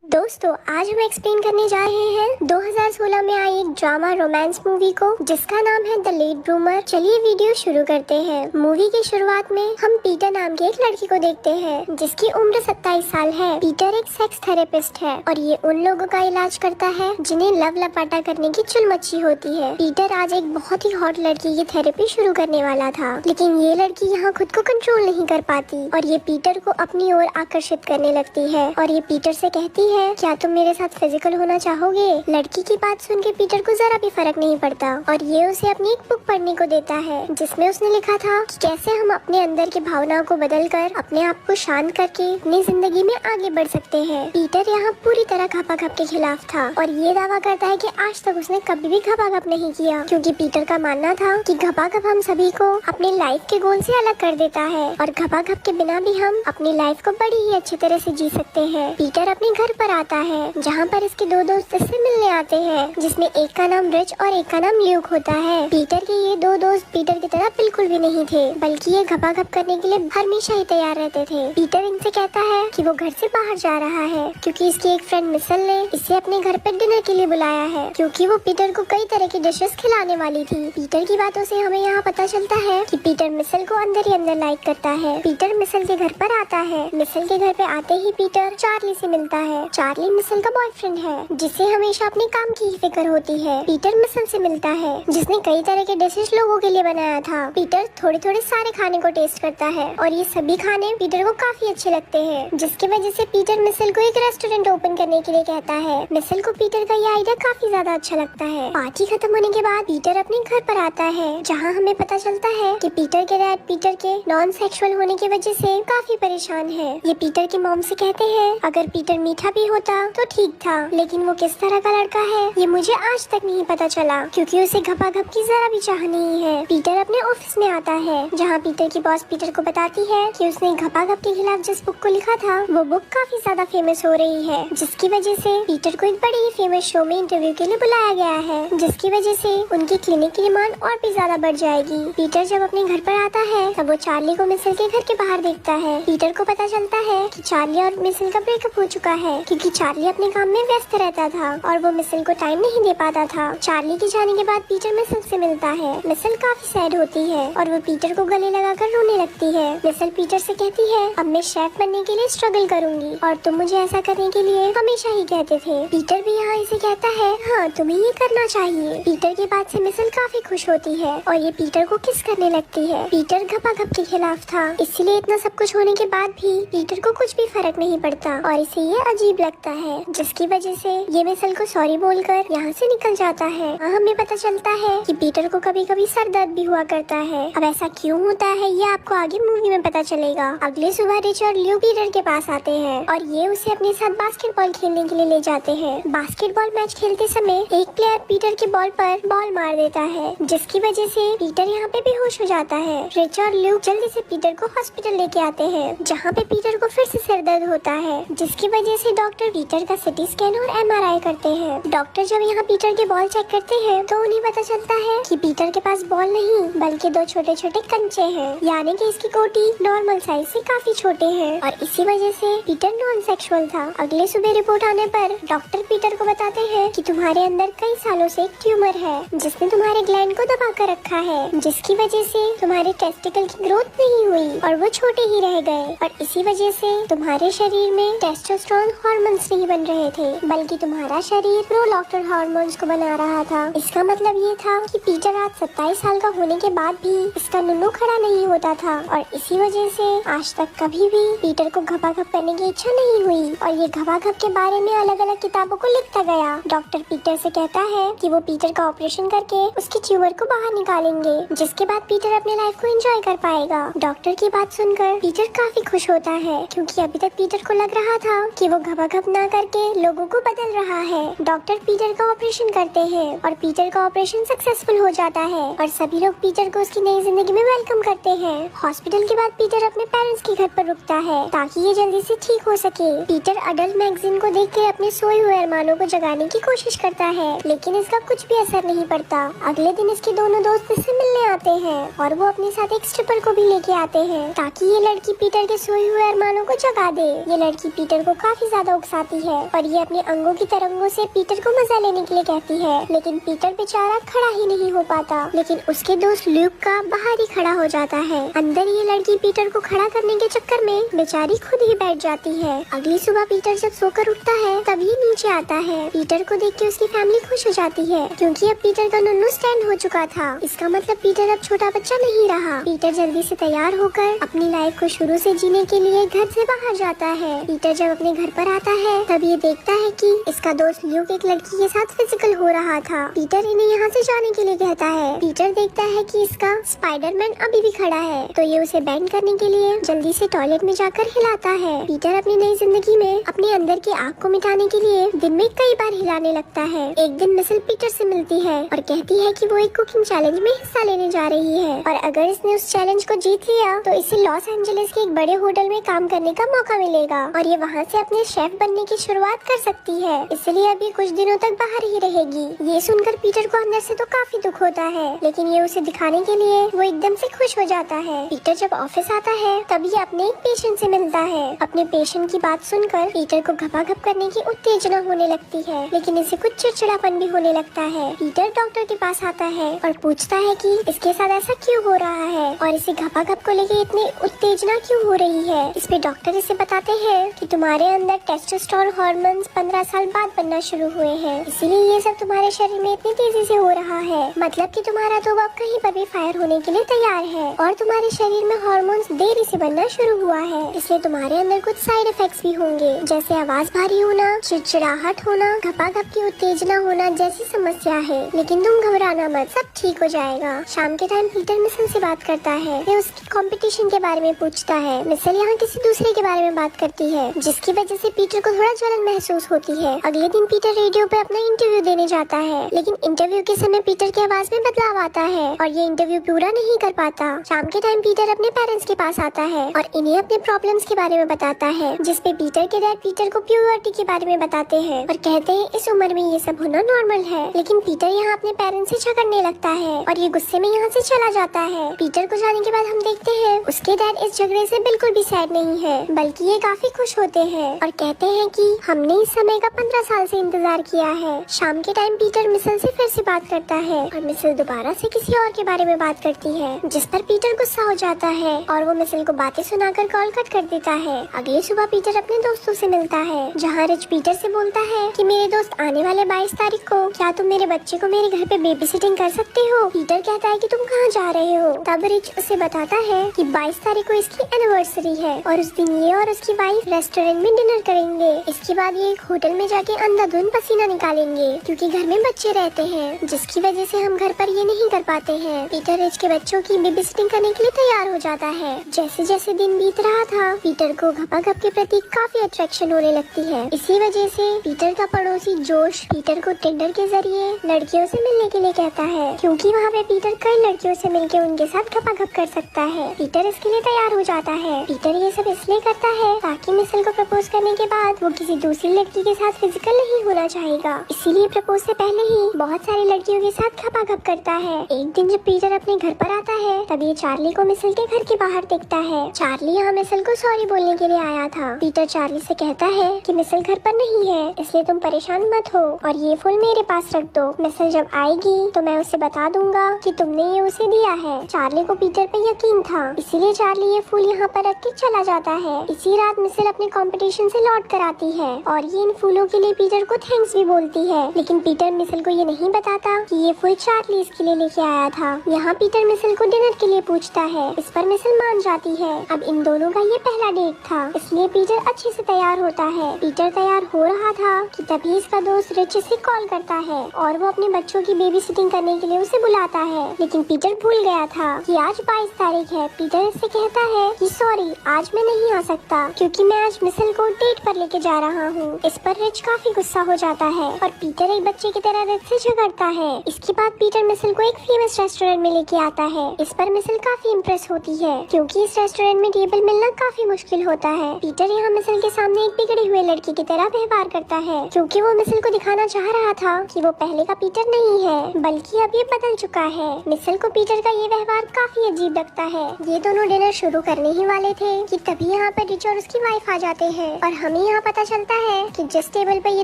दोस्तों आज हम एक्सप्लेन करने जा रहे हैं 2016 में आई एक ड्रामा रोमांस मूवी को जिसका नाम है द लेट ब्रूमर। चलिए वीडियो शुरू करते हैं। मूवी की शुरुआत में हम पीटर नाम के एक लड़की को देखते हैं जिसकी उम्र 27 साल है। पीटर एक सेक्स थेरेपिस्ट है और ये उन लोगों का इलाज करता है जिन्हें लव लपाटा करने की चुल मची होती है। पीटर आज एक बहुत ही हॉट लड़की की थेरेपी शुरू करने वाला था, लेकिन ये लड़की यहाँ खुद को कंट्रोल नहीं कर पाती और ये पीटर को अपनी ओर आकर्षित करने लगती है और ये पीटर से कहती है, क्या तुम मेरे साथ फिजिकल होना चाहोगे? लड़की की बात सुन के पीटर को जरा भी फर्क नहीं पड़ता और ये उसे अपनी एक बुक पढ़ने को देता है जिसमें उसने लिखा था कि कैसे हम अपने अंदर की भावनाओं को बदलकर अपने आप को शांत करके अपनी जिंदगी में आगे बढ़ सकते हैं। पीटर यहाँ पूरी तरह घपाघप के खिलाफ था और ये दावा करता है कि आज तक उसने कभी भी घपाघप नहीं किया, क्योंकि पीटर का मानना था कि घपाघप हम सभी को अपने लाइफ के गोल से अलग कर देता है और घपाघप के बिना भी हम अपनी लाइफ को बड़ी ही अच्छी तरह से जी सकते हैं। पीटर अपने घर पर आता है जहाँ पर इसके दो दोस्त इससे मिलने आते हैं, जिसमें एक का नाम रिच और एक का नाम ल्यूक होता है। पीटर के ये दो दोस्त पीटर की तरह बिल्कुल भी नहीं थे, बल्कि ये घपाघप करने के लिए हमेशा ही तैयार रहते थे। पीटर इनसे कहता है कि वो घर से बाहर जा रहा है क्योंकि इसकी एक फ्रेंड मिसल ने इसे अपने घर पर डिनर के लिए बुलाया है, क्योंकि वो पीटर को कई तरह की डिशेस खिलाने वाली थी। पीटर की बातों से हमें यहाँ पता चलता है कि पीटर मिसल को अंदर ही अंदर लाइक करता है। पीटर मिसल के घर पर आता है। मिसल के घर पे आते ही पीटर चार्ली से मिलता है। चार्ली मिसल का बॉयफ्रेंड है जिसे हमेशा अपने काम की ही फिक्र होती है। पीटर मिसल से मिलता है जिसने कई तरह के डिशेस लोगों के लिए बनाया था। पीटर थोड़े थोड़े सारे खाने को टेस्ट करता है और ये सभी खाने पीटर को काफी अच्छे लगते हैं, जिसकी वजह से पीटर मिसल को एक रेस्टोरेंट ओपन करने के लिए कहता है। मिसल को पीटर का ये आइडिया काफी ज्यादा अच्छा लगता है। पार्टी खत्म होने के बाद पीटर अपने घर पर आता है जहाँ हमें पता चलता है कि पीटर के डैड पीटर के नॉन सेक्सुअल होने की वजह से काफी परेशान है। ये पीटर की मॉम से कहते हैं अगर पीटर मीठा भी होता तो ठीक था, लेकिन वो किस तरह का लड़का है ये मुझे आज तक नहीं पता चला, क्योंकि उसे घपाघप की जरा भी चाह नहीं है। पीटर अपने ऑफिस में आता है जहाँ पीटर की बॉस पीटर को बताती है कि उसने घपाघप के खिलाफ जिस बुक को लिखा था वो बुक काफी ज्यादा फेमस हो रही है, जिसकी वजह से पीटर को एक बड़े ही फेमस शो में इंटरव्यू के लिए बुलाया गया है, जिसकी वजह से उनकी क्लिनिक की डिमांड और भी ज्यादा बढ़ जाएगी। पीटर जब अपने घर पर आता है तब वो चार्ली को मिसल के घर के बाहर देखता है। पीटर को पता चलता है कि चार्ली और मिसल का ब्रेकअप हो चुका है, क्योंकि चार्ली अपने काम में व्यस्त रहता था और वो मिसल को टाइम नहीं दे पाता था। चार्ली के जाने के बाद पीटर मिसल से मिलता है। मिसल काफी सैड होती है और वो पीटर को गले लगाकर रोने लगती है। मिसल पीटर से कहती है अब मैं शेफ बनने के लिए स्ट्रगल करूंगी और तुम मुझे ऐसा करने के लिए हमेशा ही कहते थे। पीटर भी यहाँ इसे कहता है हाँ तुम्हें ये करना चाहिए। पीटर की बात से मिसल काफी खुश होती है और ये पीटर को किस करने लगती है। पीटर घपाघप के खिलाफ था, इसीलिए इतना सब कुछ होने के बाद भी पीटर को कुछ भी फर्क नहीं पड़ता और इसे ये अजीब लगता है, जिसकी वजह से ये मिसल को सॉरी बोलकर यहाँ से निकल जाता है। हमें पता चलता है कि पीटर को कभी कभी सर दर्द भी हुआ करता है। अब ऐसा क्यों होता है ये आपको आगे मूवी में पता चलेगा। अगले सुबह रिच और ल्यू पीटर के पास आते हैं और ये उसे अपने साथ बास्केटबॉल खेलने के लिए ले जाते हैं। बास्केटबॉल मैच खेलते समय एक प्लेयर पीटर के बॉल पर बॉल मार देता है, जिसकी वजह से पीटर यहाँ पे बेहोश हो जाता है। रिच और ल्यू जल्दी से पीटर को हॉस्पिटल लेके आते हैं, जहाँ पे पीटर को फिर से सर दर्द होता है, जिसकी वजह से डॉक्टर पीटर का सिटी स्कैन और MRI करते हैं। डॉक्टर जब यहाँ पीटर के बॉल चेक करते हैं तो उन्हें पता चलता है कि पीटर के पास बॉल नहीं बल्कि दो छोटे छोटे कंचे हैं, यानी कि इसकी कोटी नॉर्मल साइज से काफी छोटे हैं और इसी वजह से पीटर नॉन सेक्सुअल था। अगले सुबह रिपोर्ट आने पर डॉक्टर पीटर को बताते हैं कि तुम्हारे अंदर कई सालों से एक ट्यूमर है जिसने तुम्हारे ग्लैंड को दबा कर रखा है, जिसकी वजह से तुम्हारे टेस्टिकल की ग्रोथ नहीं हुई और वो छोटे ही रह गए और इसी वजह से तुम्हारे शरीर में टेस्टोस्टेरोन हार्मोन्स नहीं बन रहे थे, बल्कि तुम्हारा शरीर प्रोलैक्टिन हार्मोन्स को बना रहा था। इसका मतलब ये था कि पीटर आज 27 साल का होने के बाद भी इसका नुन्नू खड़ा नहीं होता था और इसी वजह से आज तक कभी भी पीटर को घपाघप करने की इच्छा नहीं हुई और ये घपाघप के बारे में अलग अलग किताबों को लिखता गया। डॉक्टर पीटर से कहता है कि वो पीटर का ऑपरेशन करके उसके ट्यूमर को बाहर निकालेंगे, जिसके बाद पीटर अपने लाइफ को एंजॉय कर पाएगा। डॉक्टर की बात सुनकर पीटर काफी खुश होता है, क्योंकि अभी तक पीटर को लग रहा था कि वो घपाघप ना करके लोगों को बदल रहा है। डॉक्टर पीटर का ऑपरेशन करते हैं और पीटर का ऑपरेशन सक्सेसफुल हो जाता है और सभी लोग पीटर को उसकी नई जिंदगी में वेलकम करते हैं। हॉस्पिटल के बाद पीटर अपने पेरेंट्स के घर पर रुकता है ताकि ये जल्दी से ठीक हो सके। पीटर अडल्ट मैगजीन को देख के अपने सोए हुए अरमानों को जगाने की कोशिश करता है, लेकिन इसका कुछ भी असर नहीं पड़ता। अगले दिन इसके दोनों दोस्त इससे मिलने आते हैं और वो अपने साथ एक स्ट्रिपर को भी लेके आते हैं ताकि ये लड़की पीटर के सोए हुए अरमानों को जगा दे। ये लड़की पीटर को काफी ज्यादा ज्यादा उकसाती है और ये अपने अंगों की तरंगों से पीटर को मजा लेने के लिए कहती है, लेकिन पीटर बेचारा खड़ा ही नहीं हो पाता। लेकिन उसके दोस्त ल्यूक का बाहर ही खड़ा हो जाता है। अंदर ये लड़की पीटर को खड़ा करने के चक्कर में बेचारी खुद ही बैठ जाती है। अगली सुबह पीटर जब सोकर उठता है तब ये नीचे आता है। पीटर को देख के उसकी फैमिली खुश हो जाती है क्योंकि अब पीटर का नुन्नू स्टैंड हो चुका था। इसका मतलब पीटर अब छोटा बच्चा नहीं रहा। पीटर जल्दी से तैयार होकर अपनी लाइफ को शुरू से जीने के लिए घर से बाहर जाता है। पीटर जब अपने घर पर आता है तब ये देखता है कि इसका दोस्त ल्यूक एक लड़की के साथ फिजिकल हो रहा था। पीटर इन्हें यहाँ से जाने के लिए कहता है। पीटर देखता है कि इसका स्पाइडरमैन अभी भी खड़ा है तो ये उसे बैंड करने के लिए जल्दी से टॉयलेट में जाकर हिलाता है। पीटर अपनी नई जिंदगी में अपने अंदर की आग को मिटाने के लिए दिन में कई बार हिलाने लगता है। एक दिन मिसेल पीटर से मिलती है और कहती है कि वो एक कुकिंग चैलेंज में हिस्सा लेने जा रही है और अगर इसने उस चैलेंज को जीत लिया तो इसे लॉस एंजलिस के एक बड़े होटल में काम करने का मौका मिलेगा और ये वहाँ से अपने शेफ बनने की शुरुआत कर सकती है। इसलिए अभी कुछ दिनों तक बाहर ही रहेगी। ये सुनकर पीटर को अंदर से तो काफी दुख होता है, लेकिन ये उसे दिखाने के लिए वो एकदम से खुश हो जाता है। पीटर जब ऑफिस आता है तब ये अपने एक पेशेंट से मिलता है। अपने पेशेंट की बात सुनकर पीटर को घपाघप करने की उत्तेजना होने लगती है, लेकिन इसे कुछ चिड़चिड़ापन भी होने लगता है। पीटर डॉक्टर के पास आता है और पूछता है कि इसके साथ ऐसा क्यों हो रहा है और इसे घपाघप को लेके इतनी उत्तेजना क्यों हो रही है। इस पे डॉक्टर इसे बताते हैं कि तुम्हारे अंदर टेस्टोस्टेरोन हार्मोन्स 15 साल बाद बनना शुरू हुए हैं, इसीलिए ये सब तुम्हारे शरीर में इतनी तेजी से हो रहा है। मतलब कि तुम्हारा तो अब कहीं पर भी फायर होने के लिए तैयार है और तुम्हारे शरीर में हार्मोन्स देरी से बनना शुरू हुआ है, इसलिए तुम्हारे अंदर कुछ साइड इफेक्ट्स भी होंगे, जैसे आवाज भारी होना, चिड़चिड़ाहट होना, घपाघप की उत्तेजना होना जैसी समस्या है। लेकिन तुम घबराना मत, सब ठीक हो जाएगा। शाम के टाइम पीटर मिसेल से बात करता है। ये उसकी कंपटीशन के बारे में पूछता है। मिसेल यहाँ किसी दूसरे के बारे में बात करती है, जिसकी वजह से पीटर को थोड़ा जलन महसूस होती है। अगले दिन पीटर रेडियो पे अपना इंटरव्यू देने जाता है, लेकिन इंटरव्यू के समय पीटर की आवाज में बदलाव आता है और ये इंटरव्यू पूरा नहीं कर पाता। शाम के टाइम पीटर अपने पेरेंट्स के पास आता है और इन्हें अपने प्रॉब्लम्स के बारे में बताता है, जिसपे पीटर के डैड पीटर को प्यूबर्टी के बारे में बताते हैं और कहते हैं इस उम्र में ये सब होना नॉर्मल है। लेकिन पीटर यहाँ अपने पेरेंट्स से झगड़ने लगता है और ये गुस्से में यहाँ से चला जाता है। पीटर को जाने के बाद हम देखते हैं उसके डैड इस झगड़े से बिल्कुल भी सैड नहीं है, बल्कि ये काफी खुश होते हैं और कहते हैं कि हमने इस समय का 15 साल से इंतजार किया है। शाम के टाइम पीटर मिसेल से फिर से बात करता है और मिसेल दोबारा से किसी और के बारे में बात करती है, जिस पर पीटर गुस्सा हो जाता है और वो मिसेल को बातें सुनाकर कॉल कट कर देता है। अगली सुबह पीटर अपने दोस्तों से मिलता है, जहाँ रिच पीटर से बोलता है कि मेरे दोस्त आने वाले 22 तारीख को क्या तुम मेरे बच्चे को मेरे घर पे बेबी सिटिंग कर सकते हो। पीटर कहता है कि तुम कहाँ जा रहे हो। तब रिच उसे बताता है कि 22 तारीख को इसकी एनिवर्सरी है और उस दिन ये और उसकी वाइफ रेस्टोरेंट में डिनर करेंगे। इसके बाद ये एक होटल में जाके अंधाधुंध पसीना निकालेंगे क्योंकि घर में बच्चे रहते हैं, जिसकी वजह से हम घर पर ये नहीं कर पाते हैं। पीटर रिच के बच्चों की बेबी सिटिंग करने के लिए तैयार हो जाता है। जैसे जैसे दिन बीत रहा था पीटर को घपाघप के प्रति काफी अट्रैक्शन होने लगती है। इसी वजह से पीटर का पड़ोसी जोश पीटर को टिंडर के जरिए लड़कियों से मिलने के लिए कहता है, क्योंकि वहाँ पे पीटर कई लड़कियों से मिलके उनके साथ घपाघप कर सकता है। पीटर इसके लिए तैयार हो जाता है। पीटर ये सब इसलिए करता है ताकि मिसेल को प्रपोज करने के बाद वो किसी दूसरी लड़की के साथ फिजिकल नहीं होना चाहेगा, इसीलिए प्रपोज से पहले ही बहुत सारी लड़कियों के साथ घपाघप करता है। एक दिन जब पीटर अपने घर पर आता है तब ये चार्ली को मिसेल के घर के बाहर देखता है। चार्ली यहाँ मिसेल को सॉरी बोलने के लिए आया था। पीटर चार्ली से कहता है कि मिसेल घर पर नहीं है, इसलिए तुम परेशान मत हो और ये फूल मेरे पास रख दो। मिसेल जब आएगी तो मैं उसे बता दूंगा कि तुमने ये उसे दिया है। चार्ली को पीटर पे यकीन था, इसीलिए चार्ली ये फूल यहाँ पर रख के चला जाता है। इसी रात मिसेल अपने कंपटीशन से लौट कर आती है और ये इन फूलों के लिए पीटर को थैंक्स भी बोलती है, लेकिन पीटर मिसेल को ये नहीं बताता कि ये फूल चार्ली इसके लिए लेके आया था। यहाँ पीटर मिसेल को डिनर के लिए पूछता है, इस पर मिसेल मान जाती है। अब इन दोनों का ये पहला डेट था, इसलिए पीटर अच्छे से तैयार होता है। पीटर तैयार हो रहा था कि तभी इसका दोस्त रिच से कॉल करता है और वो अपने बच्चों की बेबी सिटिंग करने के लिए उसे बुलाता है, लेकिन पीटर भूल गया था कि आज 22 तारीख है। पीटर इससे कहता है कि सॉरी आज मैं नहीं आ सकता क्योंकि मैं आज मिसेल को डेट पर लेके जा रहा हूँ। इस पर रिच काफी गुस्सा हो जाता है और पीटर एक बच्चे की तरह रिच से झगड़ता है। इसके बाद पीटर मिसेल को एक फेमस रेस्टोरेंट में लेके आता है। इस पर मिसेल काफी इम्प्रेस होती है क्योंकि इस रेस्टोरेंट में टेबल मिलना काफी मुश्किल होता है। पीटर यहाँ मिसेल के सामने एक बिगड़ी हुई लड़की की तरह व्यवहार करता है क्योंकि वो मिसेल को दिखाना चाह रहा था कि वो पहले का पीटर नहीं है, बल्कि अब ये बदल चुका है। मिसेल को पीटर का ये व्यवहार काफी अजीब लगता है। ये दोनों डिनर शुरू करने ही वाले थे कि तभी यहाँ पर रिच और उसकी वाइफ आ जाते हैं और हमें तभी यहाँ पता चलता है कि जिस टेबल पर ये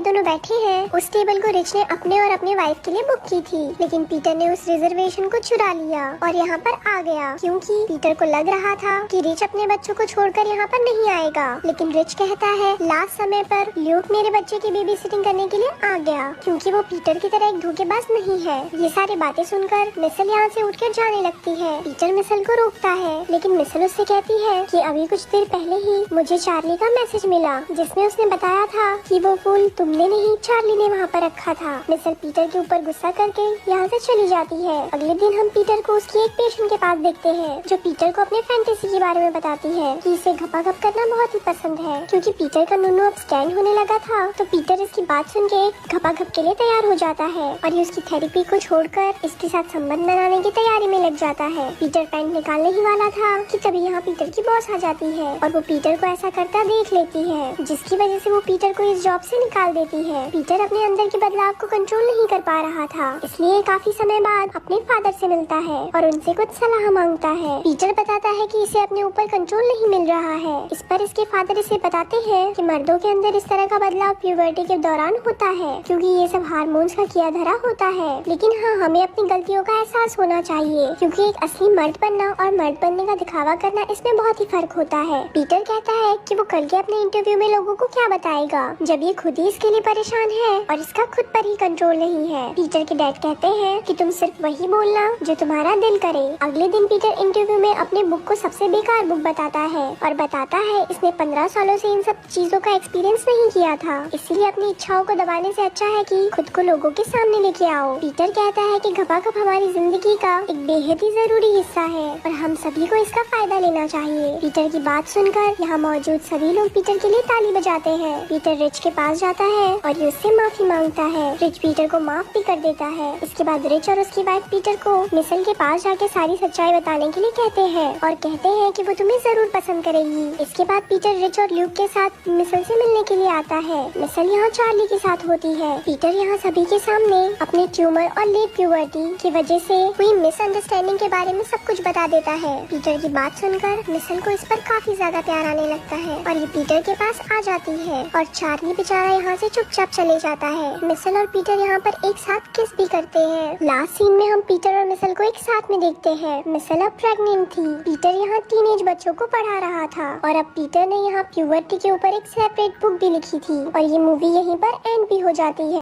दोनों बैठे हैं उस टेबल को रिच ने अपने और अपने वाइफ के लिए बुक की थी, लेकिन पीटर ने उस रिजर्वेशन को चुरा लिया और यहाँ पर आ गया क्योंकि पीटर को लग रहा था कि रिच अपने बच्चों को छोड़कर यहाँ पर नहीं आएगा। लेकिन रिच कहता है लास्ट समय पर ल्यूक मेरे बच्चे की बेबी सिटिंग करने के लिए आ गया क्योंकि वो पीटर की तरह एक धोखेबाज नहीं है। ये सारी बातें सुनकर मिसल यहाँ से उठकर जाने लगती है। पीटर मिसल को रोकता है लेकिन मिसल उससे कहती है कि अभी कुछ देर पहले ही मुझे चार्ली का मैसेज मिला जिसमें उसने बताया था कि वो फूल तुमने नहीं चार्ली ने वहाँ पर रखा था। मिसल पीटर के ऊपर गुस्सा करके यहाँ से चली जाती है। अगले दिन हम पीटर को उसकी एक पेशेंट के पास देखते हैं जो पीटर को अपने फैंटेसी के बारे में बताती है कि इसे घपाघप करना बहुत ही पसंद है। क्योंकि पीटर का नुन्नू अब स्टैंड होने लगा था तो पीटर इसकी बात सुन के घपाघप के लिए तैयार हो जाता है और ये उसकी थेरेपी को छोड़कर इसके साथ संबंध बनाने की तैयारी में लग जाता है। पीटर पैंट निकालने ही वाला था कि तभी यहाँ पीटर की बॉस आ जाती है और वो पीटर को ऐसा करता देख लेती है जिसकी वजह से वो पीटर को इस जॉब से निकाल देती है। पीटर अपने अंदर के बदलाव को कंट्रोल नहीं कर पा रहा था, इसलिए काफी समय बाद अपने फादर से मिलता है और उनसे कुछ सलाह मांगता है। पीटर बताता है कि इसे अपने ऊपर कंट्रोल नहीं मिल रहा है। इस पर इसके फादर इसे बताते हैं कि मर्दों के अंदर इस तरह का बदलाव प्यूबर्टी के दौरान होता है क्योंकि ये सब हार्मोन्स का किया धरा होता है। लेकिन हाँ, हमें अपनी गलतियों का एहसास होना चाहिए क्योंकि एक असली मर्द बनना और मर्द बनने का दिखावा करना इसमें बहुत ही फर्क होता है। पीटर कहता है कि वो कल के अपने इंटरव्यू में लोगों को क्या बताएगा जब ये खुद ही इसके लिए परेशान है और इसका खुद पर ही कंट्रोल नहीं है। पीटर के डैड कहते हैं कि तुम सिर्फ वही बोलना जो तुम्हारा दिल करे। अगले दिन पीटर इंटरव्यू में अपने बुक को सबसे बेकार बुक बताता है और बताता है इसने 15 सालों से इन सब चीजों का एक्सपीरियंस नहीं किया था, इसीलिए अपनी इच्छाओं को दबाने से अच्छा है कि खुद को लोगों के सामने लेके आओ। पीटर कहता है कि घपाघप हमारी जिंदगी का एक बेहद ही जरूरी हिस्सा है और हम सभी को इसका फायदा लेना चाहिए। पीटर की बात सुनकर यहाँ मौजूद सभी लोग पीटर के लिए ताली बजाते हैं। पीटर रिच के पास जाता है और ये उससे माफी मांगता है। रिच पीटर को माफ भी कर देता है। इसके बाद रिच और उसकी वाइफ पीटर को मिसल के पास जाके सारी सच्चाई बताने के लिए कहते हैं और कहते हैं कि वो तुम्हें जरूर पसंद करेगी। इसके बाद पीटर रिच और ल्यूक के साथ मिसल से मिलने के लिए आता है। मिसल यहाँ चार्ली के साथ होती है। पीटर यहाँ सभी के सामने अपने ट्यूमर और लेट प्यूबर्टी की वजह से हुई मिसअंडरस्टैंडिंग के बारे में सब कुछ बता देता है। पीटर की बात सुनकर मिसल को इस पर काफी ज्यादा प्यार आने लगता है और ये पीटर के पास आ जाती है और चार्ली बेचारा यहाँ से चुपचाप चले जाता है। मिसल और पीटर यहाँ पर एक साथ किस भी करते हैं। लास्ट सीन में हम पीटर और मिसल को एक साथ में देखते हैं। मिसल अब प्रेग्नेंट थी। पीटर यहाँ टीनेज बच्चों को पढ़ा रहा था और अब पीटर ने यहाँ प्यूबर्टी के ऊपर एक सेपरेट बुक भी लिखी थी और ये मूवी यहीं पर एंड भी हो जाती है।